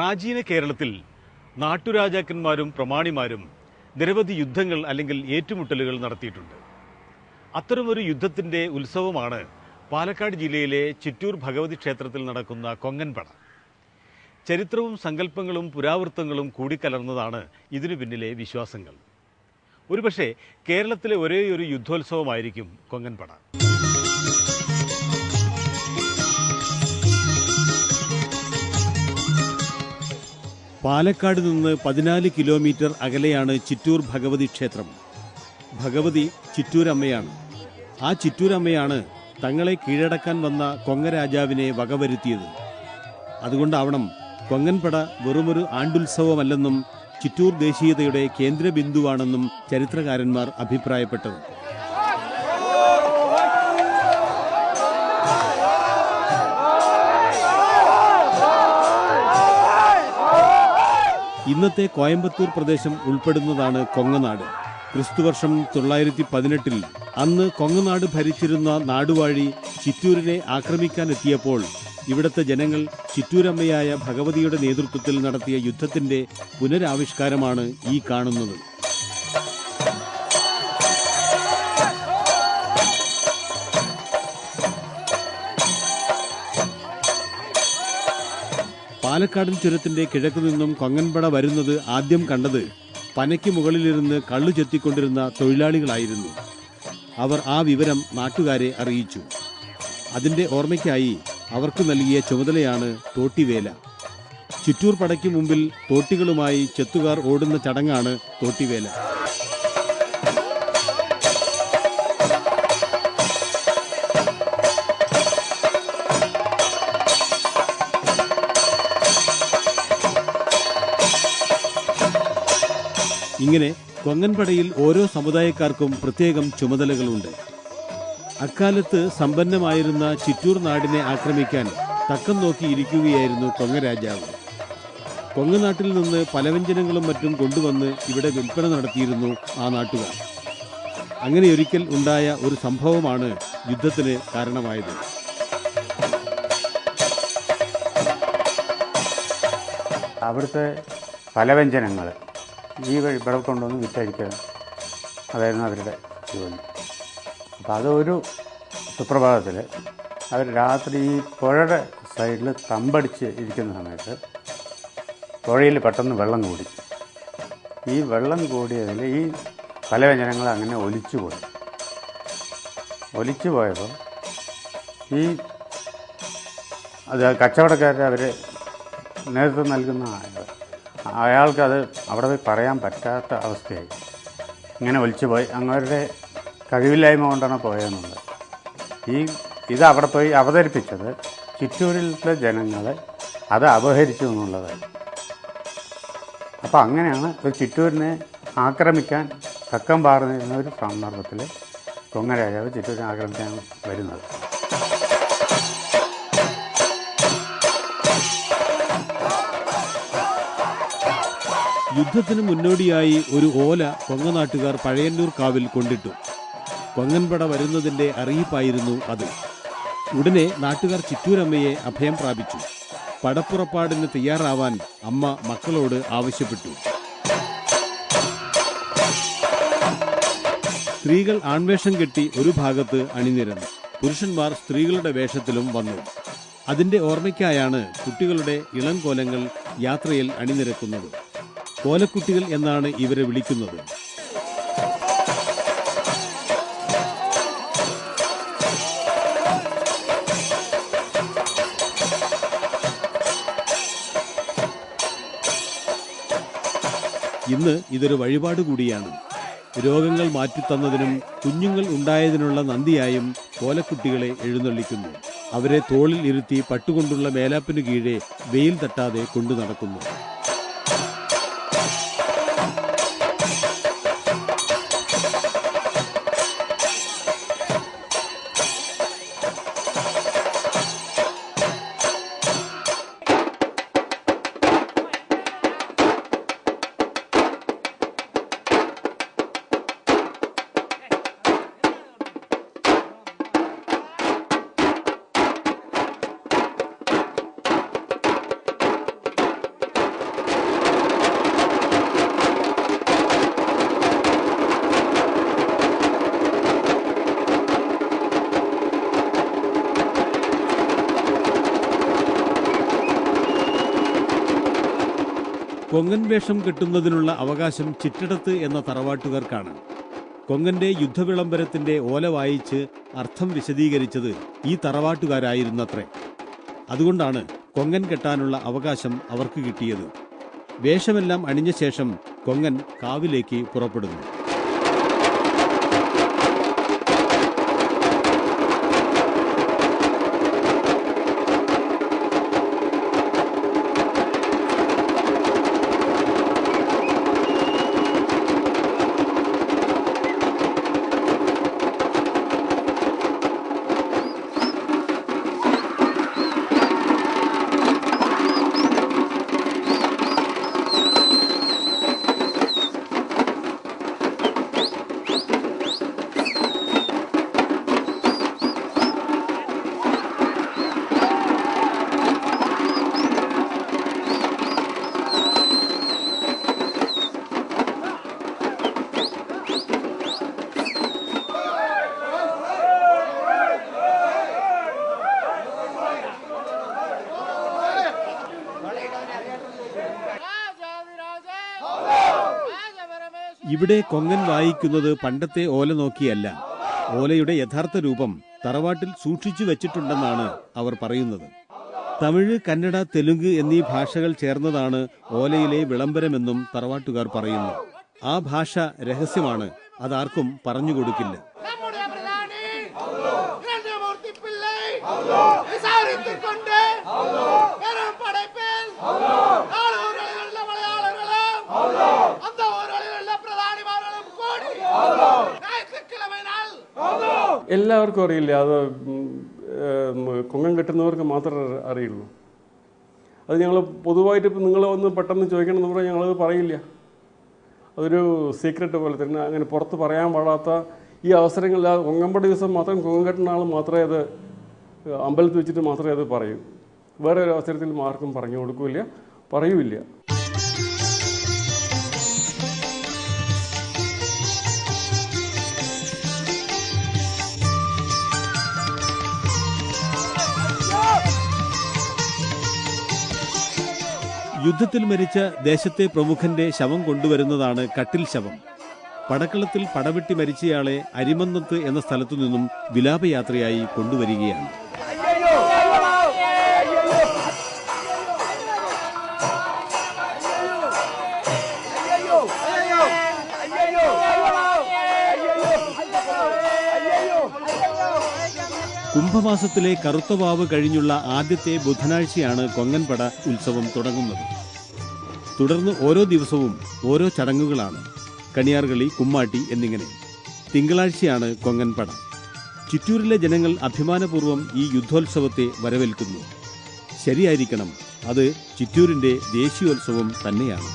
പ്രാചീന കേരളത്തിൽ നാട്ടുരാജാക്കന്മാരും പ്രമാണിമാരും നിരവധി യുദ്ധങ്ങൾ അല്ലെങ്കിൽ ഏറ്റുമുട്ടലുകൾ നടത്തിയിട്ടുണ്ട്. അത്തരമൊരു യുദ്ധത്തിൻ്റെ ഉത്സവമാണ് പാലക്കാട് ജില്ലയിലെ ചിറ്റൂർ ഭഗവതി ക്ഷേത്രത്തിൽ നടക്കുന്ന കൊങ്ങൻപട. ചരിത്രവും സങ്കല്പങ്ങളും പുരാവൃത്തങ്ങളും കൂടിക്കലർന്നതാണ് ഇതിനു പിന്നിലെ വിശ്വാസങ്ങൾ. ഒരുപക്ഷെ കേരളത്തിലെ ഒരേയൊരു യുദ്ധോത്സവമായിരിക്കും കൊങ്ങൻപട. പാലക്കാട് നിന്ന് 14 കിലോമീറ്റർ അകലെയാണ് ചിറ്റൂർ ഭഗവതി ക്ഷേത്രം. ഭഗവതി ചിറ്റൂരമ്മയാണ്. ആ ചിറ്റൂരമ്മയാണ് തങ്ങളെ കീഴടക്കാൻ വന്ന കൊങ്ങരാജാവിനെ വകവരുത്തിയത്. അതുകൊണ്ടാവണം കൊങ്ങൻപട വെറുമൊരു ആണ്ടുത്സവമല്ലെന്നും ചിറ്റൂർ ദേശീയതയുടെ കേന്ദ്രബിന്ദുവാണെന്നും ചരിത്രകാരന്മാർ അഭിപ്രായപ്പെട്ടത്. ഇന്നത്തെ കോയമ്പത്തൂർ പ്രദേശം ഉൾപ്പെടുന്നതാണ് കൊങ്ങനാട്. ക്രിസ്തുവർഷം 918 അന്ന് കൊങ്ങനാട് ഭരിച്ചിരുന്ന നാടുവാഴി ചിറ്റൂരിനെ ആക്രമിക്കാനെത്തിയപ്പോൾ ഇവിടുത്തെ ജനങ്ങൾ ചിറ്റൂരമ്മയായ ഭഗവതിയുടെ നേതൃത്വത്തിൽ നടത്തിയ യുദ്ധത്തിന്റെ പുനരാവിഷ്കാരമാണ് ഈ കാണുന്നത്. പാലക്കാടൻ ചുരത്തിന്റെ കിഴക്കു നിന്നും കൊങ്ങൻപട വരുന്നത് ആദ്യം കണ്ടത് പനയ്ക്ക് മുകളിലിരുന്ന് കള്ളു ചെത്തിക്കൊണ്ടിരുന്ന തൊഴിലാളികളായിരുന്നു. അവർ ആ വിവരം നാട്ടുകാരെ അറിയിച്ചു. അതിന്റെ ഓർമ്മയ്ക്കായി അവർക്ക് നൽകിയ ചുമതലയാണ് തോട്ടിവേല. ചിറ്റൂർ പടയ്ക്ക് മുമ്പിൽ തോട്ടികളുമായി ചെത്തുകാർ ഓടുന്ന ചടങ്ങാണ് തോട്ടിവേല. ഇങ്ങനെ കൊങ്ങൻപടയിൽ ഓരോ സമുദായക്കാർക്കും പ്രത്യേകം ചുമതലകളുണ്ട്. അക്കാലത്ത് സമ്പന്നമായിരുന്ന ചിറ്റൂർ നാടിനെ ആക്രമിക്കാൻ തക്കം നോക്കിയിരിക്കുകയായിരുന്നു കൊങ്ങരാജാവ്. കൊങ്ങനാട്ടിൽ നിന്ന് പലവ്യഞ്ജനങ്ങളും മറ്റും കൊണ്ടുവന്ന് ഇവിടെ വിൽപ്പന നടത്തിയിരുന്നു ആ നാട്ടുകാർ. അങ്ങനെ ഒരിക്കൽ ഉണ്ടായ ഒരു സംഭവമാണ് യുദ്ധത്തിന് കാരണമായത്. അവിടുത്തെ പലവ്യഞ്ജനങ്ങൾ ഈ വഴി ഇവിടെ കൊണ്ടുവന്ന് വിറ്റഴിക്കുക, അതായിരുന്നു അവരുടെ ജോലി. അപ്പോൾ അതൊരു സുപ്രഭാതത്തിൽ അവർ രാത്രി ഈ പുഴയുടെ സൈഡിൽ തമ്പടിച്ച് ഇരിക്കുന്ന സമയത്ത് പുഴയിൽ പെട്ടെന്ന് വെള്ളം കൂടി. ഈ വെള്ളം കൂടിയതിൽ ഈ പലവ്യഞ്ജനങ്ങൾ അങ്ങനെ ഒലിച്ചുപോയി. ഒലിച്ചു ഈ കച്ചവടക്കാരെ അവർ നേതൃത്വം നൽകുന്ന അയാൾക്കത് അവിടെ പോയി പറയാൻ പറ്റാത്ത അവസ്ഥയായി. ഇങ്ങനെ ഒലിച്ചുപോയി, അങ്ങവരുടെ കഴിവില്ലായ്മ കൊണ്ടാണ് പോയതെന്നുള്ളത്. ഇത് അവിടെ പോയി അവതരിപ്പിച്ചത് ചിറ്റൂരിലത്തെ ജനങ്ങളെ അത് അപഹരിച്ചു എന്നുള്ളതായി. അപ്പോൾ അങ്ങനെയാണ് ഒരു ചിറ്റൂരിനെ ആക്രമിക്കാൻ തക്കം പാർന്നിരുന്ന ഒരു സന്ദർഭത്തിൽ കൊങ്ങരാജാവ് ചിറ്റൂരിനെ ആക്രമിക്കാൻ വരുന്നത്. യുദ്ധത്തിന് മുന്നോടിയായി ഒരു ഓല കൊങ്ങനാട്ടുകാർ പഴയന്നൂർ കാവിൽ കൊണ്ടിട്ടു. കൊങ്ങൻപട വരുന്നതിന്റെ അറിയിപ്പായിരുന്നു അത്. ഉടനെ നാട്ടുകാർ ചിറ്റൂരമ്മയെ അഭയം പ്രാപിച്ചു. പടപ്പുറപ്പാടിന് തയ്യാറാവാൻ അമ്മ മക്കളോട് ആവശ്യപ്പെട്ടു. സ്ത്രീകൾ ആൺവേഷം കെട്ടി ഒരു ഭാഗത്ത് അണിനിരന്നു. പുരുഷന്മാർ സ്ത്രീകളുടെ വേഷത്തിലും വന്നു. അതിന്റെ ഓർമ്മയ്ക്കായാണ് കുട്ടികളുടെ ഇളം കോലങ്ങൾ യാത്രയിൽ അണിനിരക്കുന്നത്. കോലക്കുട്ടികൾ എന്നാണ് ഇവരെ വിളിക്കുന്നത്. ഇന്ന് ഇതൊരു വഴിപാട് കൂടിയാണ്. രോഗങ്ങൾ മാറ്റിത്തന്നതിനും കുഞ്ഞുങ്ങൾ ഉണ്ടായതിനുള്ള നന്ദിയായും കോലക്കുട്ടികളെ എഴുന്നള്ളിക്കുന്നു. അവരെ തോളിൽ ഇരുത്തി പട്ടുകൊണ്ടുള്ള മേലാപ്പിനു കീഴെ വെയിൽ തട്ടാതെ കൊണ്ടു നടക്കുന്നു. കൊങ്ങൻ വേഷം കെട്ടുന്നതിനുള്ള അവകാശം ചിറ്റടത്ത് എന്ന തറവാട്ടുകാർക്കാണ്. കൊങ്ങന്റെ യുദ്ധവിളംബരത്തിന്റെ ഓല വായിച്ച് അർത്ഥം വിശദീകരിച്ചത് ഈ തറവാട്ടുകാരായിരുന്നത്രേ. അതുകൊണ്ടാണ് കൊങ്ങൻ കെട്ടാനുള്ള അവകാശം അവർക്ക് കിട്ടിയത്. വേഷമെല്ലാം അണിഞ്ഞ ശേഷം കൊങ്ങൻ കാവിലേക്ക് പുറപ്പെടുന്നു. ഇവിടെ കൊങ്ങൻ വായിക്കുന്നത് പണ്ടത്തെ ഓല നോക്കിയല്ല. ഓലയുടെ യഥാർത്ഥ രൂപം തറവാട്ടിൽ സൂക്ഷിച്ചു വെച്ചിട്ടുണ്ടെന്നാണ് അവർ പറയുന്നത്. തമിഴ്, കന്നഡ, തെലുങ്ക് എന്നീ ഭാഷകൾ ചേർന്നതാണ് ഓലയിലെ വിളംബരമെന്നും തറവാട്ടുകാർ പറയുന്നു. ആ ഭാഷ രഹസ്യമാണ്, അതാർക്കും പറഞ്ഞുകൊടുക്കില്ല. എല്ലാവർക്കും അറിയില്ല, അത് കൊങ്ങൻ കെട്ടുന്നവർക്ക് മാത്രമേ അറിയുള്ളൂ. അത് ഞങ്ങൾ പൊതുവായിട്ട് ഇപ്പം നിങ്ങൾ ഒന്ന് പെട്ടെന്ന് ചോദിക്കണമെന്ന് പറഞ്ഞാൽ ഞങ്ങളത് പറയില്ല. അതൊരു സീക്രട്ട് പോലെ തന്നെ, അങ്ങനെ പുറത്ത് പറയാൻ പാടാത്ത ഈ അവസരങ്ങളിൽ കൊങ്ങമ്പടി ദിവസം മാത്രം കൊങ്ങൻ കെട്ടുന്ന ആൾ മാത്രമേ അത് അമ്പലത്തിൽ വെച്ചിട്ട് മാത്രമേ അത് പറയൂ. വേറെ ഒരു അവസരത്തിൽ ആർക്കും പറഞ്ഞു കൊടുക്കില്ല, പറയൂല്ല. യുദ്ധത്തിൽ മരിച്ച ദേശത്തെ പ്രമുഖന്റെ ശവം കൊണ്ടുവരുന്നതാണ് കട്ടിൽ ശവം. പടക്കളത്തിൽ പടവെട്ടി മരിച്ചയാളെ അരിമന്നത്ത് എന്ന സ്ഥലത്തു നിന്നും വിലാപയാത്രയായി കൊണ്ടുവരികയാണ്. കുംഭമാസത്തിലെ കറുത്തവാവ് കഴിഞ്ഞുള്ള ആദ്യത്തെ ബുധനാഴ്ചയാണ് കൊങ്ങൻപട ഉത്സവം തുടങ്ങുന്നത്. തുടർന്ന് ഓരോ ദിവസവും ഓരോ ചടങ്ങുകളാണ്. കണിയാർകളി, കുമ്മാട്ടി എന്നിങ്ങനെ. തിങ്കളാഴ്ചയാണ് കൊങ്ങൻപട. ചിറ്റൂരിലെ ജനങ്ങൾ അഭിമാനപൂർവ്വം ഈ യുദ്ധോത്സവത്തെ വരവേൽക്കുന്നു. ശരിയായിരിക്കണം, അത് ചിറ്റൂരിന്റെ ദേശീയോത്സവം തന്നെയാണ്.